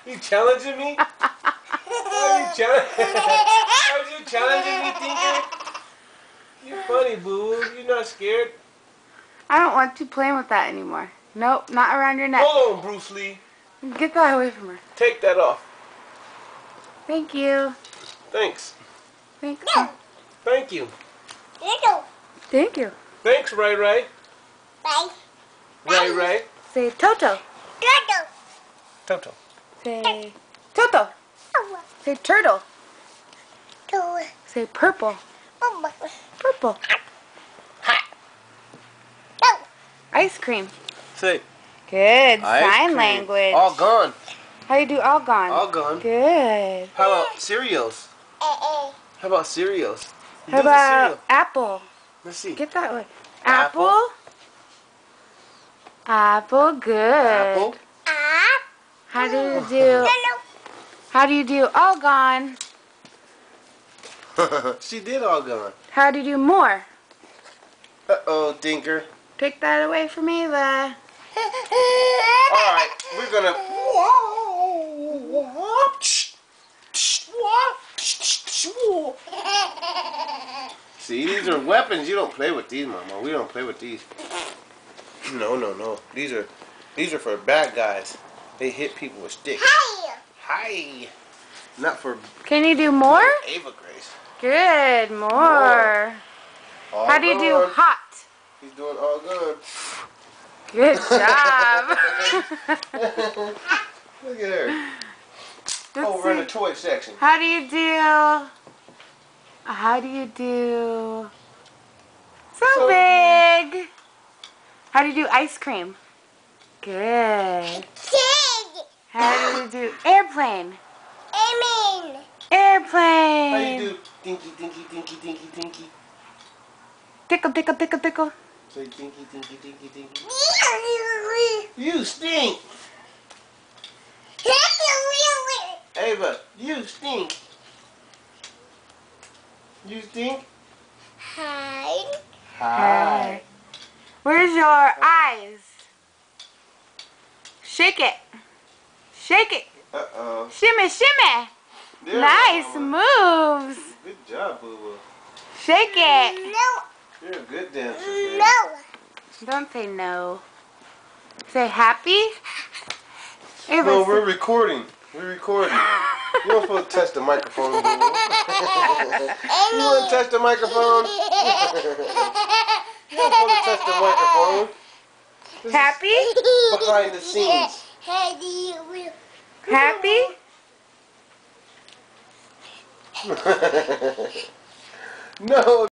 You challenging me? Are you challenging me, Tinker? You funny, boo. You not scared? I don't want you playing with that anymore. Nope, not around your neck. Hold on, Bruce Lee. Get that away from her. Take that off. Thank you. Thanks. Thank you. Thank you. Thank you. Thanks, Ray Ray. Bye. Ray Ray. Say Toto. Toto. Say Toto. Say turtle. Say purple. Purple. Ice cream. Say. Good. Ice Sign cream. language. All gone. How you do all gone? All gone. Good. How about cereals? How about cereals? How about apple? Let's see. Get that way. Apple. Apple. Apple. Good. Apple. How do you do? How do you do all gone? She did all gone. How do you do more? Uh-oh, Tinker. Take that away from me, the. Alright, we're gonna... See, these are weapons. You don't play with these, Mama. We don't play with these. No, no, no. These are for bad guys. They hit people with sticks. Hi. Not for Can you do more? Ava Grace. Good, more. All How do you do gone. hot? He's doing all good. Good job. Look at her. Let's Over in the see. toy section. How do you do? How do you do? So big. How do you do ice cream? Good. How do you do airplane? Airplane. How you do dinky, dinky, dinky, dinky, dinky? Tickle, tickle, tickle, tickle. Say dinky, dinky, dinky, dinky. You stink. Ava, you stink. You stink? Hi. Where's your eyes? Shake it. Shake it. Uh-oh. Shimmy, shimmy. There, Nice Mama. moves. Good job, Boo-Boo. Shake it. You're a good dancer, baby. Don't say no. Say happy. Ava, No, we're recording. We're recording. You don't supposed to touch the microphone, Boo-Boo. You want to touch the microphone? You don't supposed to touch the microphone. This happy? is behind the scenes. Happy? No.